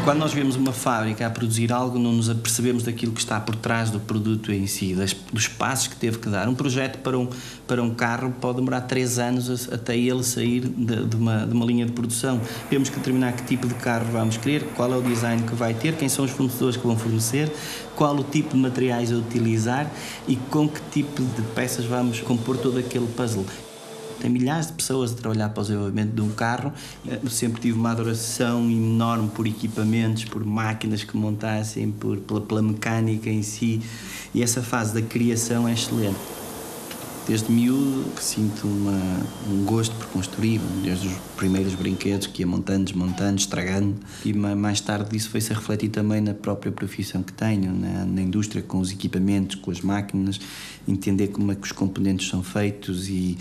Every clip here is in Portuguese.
Quando nós vemos uma fábrica a produzir algo, não nos apercebemos daquilo que está por trás do produto em si, dos passos que teve que dar. Um projeto para um carro pode demorar 3 anos até ele sair de uma linha de produção. Temos que determinar que tipo de carro vamos querer, qual é o design que vai ter, quem são os fornecedores que vão fornecer, qual o tipo de materiais a utilizar e com que tipo de peças vamos compor todo aquele puzzle. Tem milhares de pessoas a trabalhar para o desenvolvimento de um carro. Eu sempre tive uma adoração enorme por equipamentos, por máquinas que montassem, pela mecânica em si. E essa fase da criação é excelente. Desde miúdo que sinto um gosto por construir, desde os primeiros brinquedos que ia montando, desmontando, estragando. E mais tarde isso foi-se a refletir também na própria profissão que tenho, na indústria, com os equipamentos, com as máquinas, entender como é que os componentes são feitos e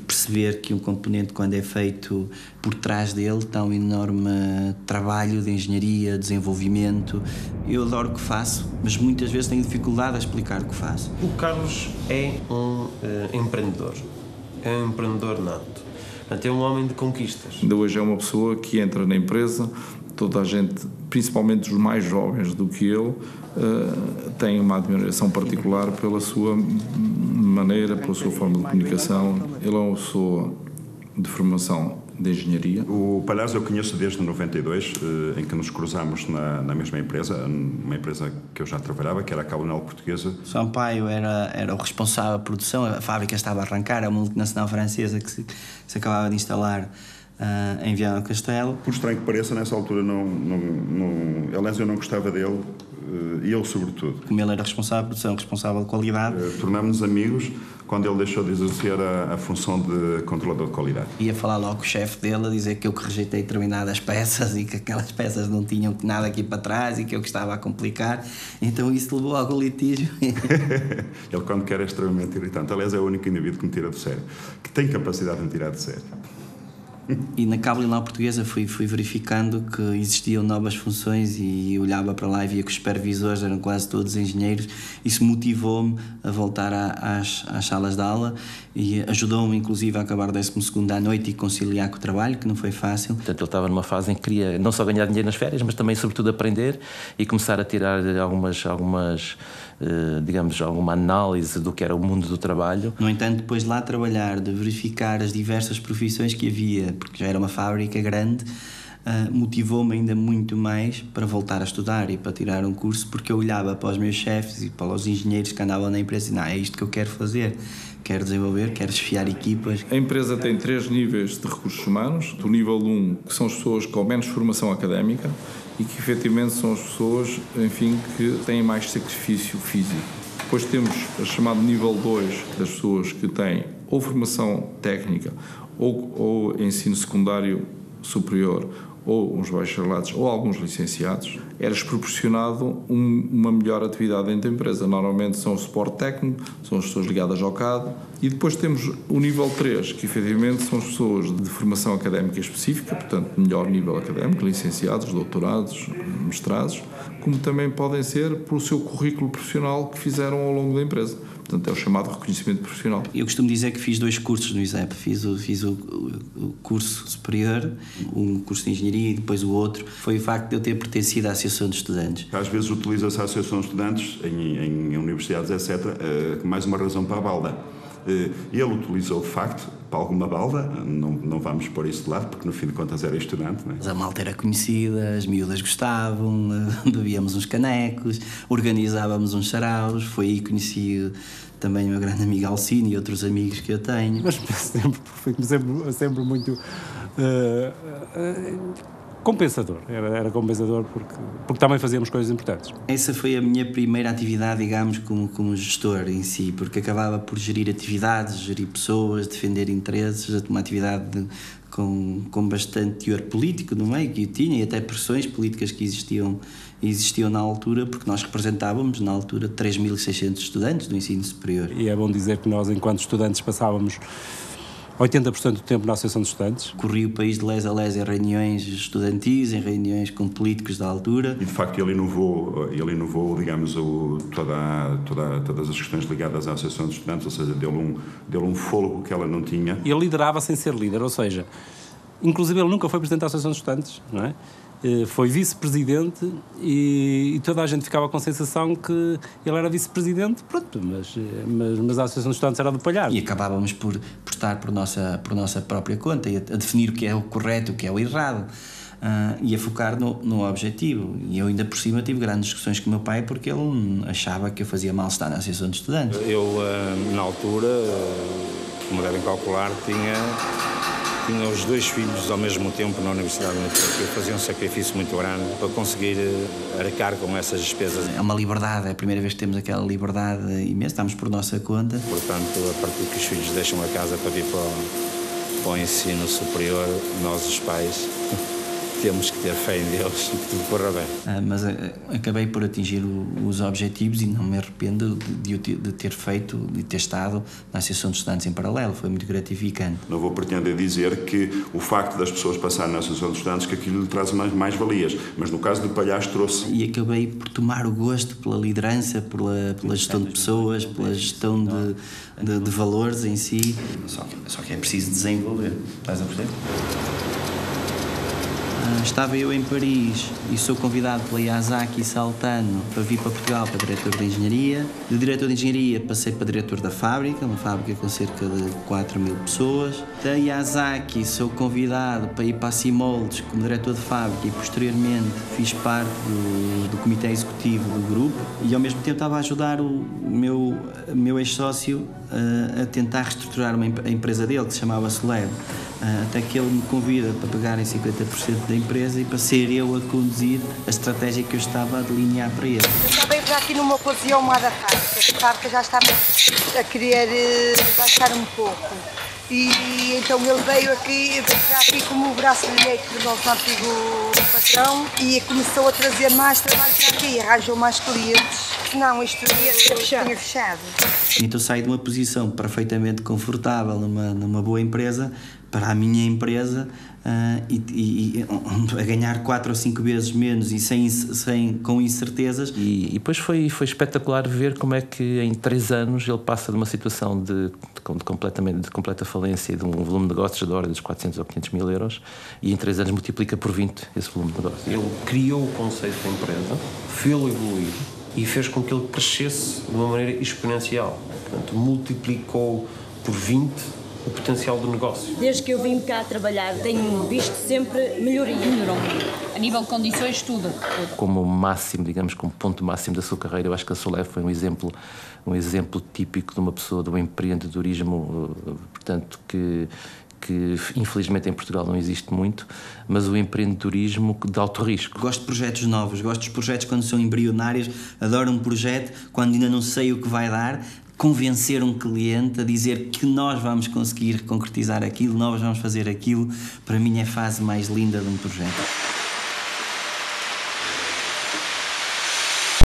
perceber que um componente, quando é feito por trás dele, está um enorme trabalho de engenharia, desenvolvimento. Eu adoro o que faço, mas muitas vezes tenho dificuldade a explicar o que faço. O Carlos é um empreendedor, é um empreendedor nato, portanto é um homem de conquistas. Ainda hoje é uma pessoa que entra na empresa, toda a gente, principalmente os mais jovens do que ele, tem uma admiração particular pela sua maneira, pela sua forma de comunicação. Ele é uma pessoa de formação de engenharia. O Palhares eu conheço desde 92, em que nos cruzámos na mesma empresa, uma empresa que eu já trabalhava, que era a Calonel Portuguesa. Sampaio era o responsável da produção, a fábrica estava a arrancar, é uma multinacional francesa que se acabava de instalar em Viana do Castelo. Por estranho que pareça, nessa altura, aliás, eu não gostava dele, e ele sobretudo. Como ele era responsável da produção, responsável de qualidade. Tornámos-nos amigos quando ele deixou de exercer a função de controlador de qualidade. Ia falar logo com o chefe dele a dizer que eu que rejeitei determinadas peças e que aquelas peças não tinham nada aqui para trás e que eu que estava a complicar. Então isso levou a algum litígio. Ele, quando quer, é extremamente irritante. Aliás, é o único indivíduo que me tira do sério, que tem capacidade de me tirar do sério. E na Cablinal Portuguesa fui verificando que existiam novas funções e olhava para lá e via que os supervisores eram quase todos engenheiros. Isso motivou-me a voltar às salas de aula e ajudou-me inclusive a acabar o 12º à noite e conciliar com o trabalho, que não foi fácil. Portanto, ele estava numa fase em que queria não só ganhar dinheiro nas férias, mas também sobretudo aprender e começar a tirar alguma análise do que era o mundo do trabalho. No entanto, depois de lá trabalhar, de verificar as diversas profissões que havia, porque já era uma fábrica grande, motivou-me ainda muito mais para voltar a estudar e para tirar um curso, porque eu olhava para os meus chefes e para os engenheiros que andavam na empresa e é isto que eu quero fazer. Quero desenvolver, quero desfiar equipas. A empresa tem 3 níveis de recursos humanos. O nível 1, que são as pessoas com menos formação académica e que efetivamente são as pessoas, enfim, que têm mais sacrifício físico. Depois temos o chamado nível 2, das pessoas que têm ou formação técnica ou ensino secundário superior, ou uns bacharelados ou alguns licenciados, era proporcionado uma melhor atividade dentro da empresa. Normalmente são o suporte técnico, são as pessoas ligadas ao CAD, e depois temos o nível 3, que efetivamente são as pessoas de formação académica específica, portanto melhor nível académico, licenciados, doutorados, mestrados, como também podem ser pelo seu currículo profissional que fizeram ao longo da empresa. Portanto, é o chamado reconhecimento profissional. Eu costumo dizer que fiz 2 cursos no ISEP. Fiz o curso superior, um curso de engenharia, e depois o outro foi o facto de eu ter pertencido à Associação de Estudantes. Às vezes utiliza-se a Associação de Estudantes, em universidades, etc., mais uma razão para a balda. Ele utilizou, de facto, para alguma balda, não vamos pôr isso de lado, porque no fim de contas era estudante. Não é? A malta era conhecida, as miúdas gostavam, bebíamos uns canecos, organizávamos uns saraus, foi aí que conheci também o meu grande amigo Alcino e outros amigos que eu tenho. Mas sempre muito compensador. Era compensador porque também fazíamos coisas importantes. Essa foi a minha primeira atividade, digamos, como gestor em si, porque acabava por gerir atividades, gerir pessoas, defender interesses, uma atividade com bastante teor político no meio que eu tinha, e até pressões políticas que existiam na altura, porque nós representávamos na altura 3.600 estudantes do ensino superior. E é bom dizer que nós, enquanto estudantes, passávamos 80% do tempo na Associação de Estudantes. Corri o país de les a les em reuniões estudantis, em reuniões com políticos da altura. E de facto ele inovou digamos, todas as questões ligadas à Associação de Estudantes, ou seja, deu um fôlego que ela não tinha. Ele liderava sem ser líder, ou seja, inclusive ele nunca foi presidente da Associação de Estudantes, não é? Foi vice-presidente e toda a gente ficava com a sensação que ele era vice-presidente, pronto, mas a Associação de Estudantes era do Palhares. E acabávamos por estar por nossa própria conta e a definir o que é o correto, o que é o errado, e a focar no objetivo. E eu ainda por cima tive grandes discussões com o meu pai porque ele achava que eu fazia mal estar na Associação de Estudantes. Eu, na altura, como devem calcular, tinha os 2 filhos ao mesmo tempo na Universidade de Madrid. Eu fazia um sacrifício muito grande para conseguir arcar com essas despesas. É uma liberdade, é a primeira vez que temos aquela liberdade imensa, estamos por nossa conta. Portanto, a partir que os filhos deixam a casa para vir para o ensino superior, nós, os pais, temos que ter fé em Deus e que tudo corra bem. Mas acabei por atingir os objetivos e não me arrependo de ter feito, de ter estado na Associação de Estudantes em paralelo. Foi muito gratificante. Não vou pretender dizer que o facto das pessoas passarem na Associação de Estudantes que aquilo lhe traz mais-valias, mas no caso do Palhares trouxe. E acabei por tomar o gosto pela liderança, pela gestão de pessoas, pela gestão de valores em si. Só que é preciso desenvolver. Estás a perceber? Estava eu em Paris e sou convidado pela Yazaki Saltano para vir para Portugal para diretor de Engenharia. Do diretor de Engenharia passei para diretor da fábrica, uma fábrica com cerca de 4.000 pessoas. Da Yazaki sou convidado para ir para a Simoldes como diretor de fábrica e posteriormente fiz parte do comitê executivo do grupo e ao mesmo tempo estava a ajudar o meu ex-sócio a tentar reestruturar a empresa dele, que se chamava Soleb. Até que ele me convida para pegar em 50% da empresa e para ser eu a conduzir a estratégia que eu estava a delinear para ele. Eu estava já aqui numa ocasião má da fábrica. A fábrica já estava a querer baixar um pouco. E então ele veio aqui como o braço direito do nosso antigo patrão e começou a trazer mais trabalho para aqui, arranjou mais clientes. Não, isto tinha fechado. Então saí de uma posição perfeitamente confortável numa boa empresa para a minha empresa a ganhar 4 ou 5 vezes menos e com incertezas. E depois foi espetacular ver como é que em 3 anos ele passa de uma situação de completa falência e de um volume de negócios da ordem dos 400 ou 500 mil euros e em 3 anos multiplica por 20 esse volume de negócios. Ele criou o conceito da empresa, fê-lo evoluir e fez com que ele crescesse de uma maneira exponencial. Portanto, multiplicou por 20 o potencial do negócio. Desde que eu vim cá trabalhar, tenho visto sempre melhoria. Melhorou. A nível de condições, tudo. Como máximo, digamos, como ponto máximo da sua carreira, eu acho que a Soleb foi um exemplo típico de uma pessoa do empreendedorismo, portanto, que infelizmente em Portugal não existe muito, mas o empreendedorismo de alto risco. Gosto de projetos novos, gosto dos projetos quando são embrionários, adoro um projeto quando ainda não sei o que vai dar, convencer um cliente a dizer que nós vamos conseguir concretizar aquilo, nós vamos fazer aquilo, para mim é a fase mais linda de um projeto.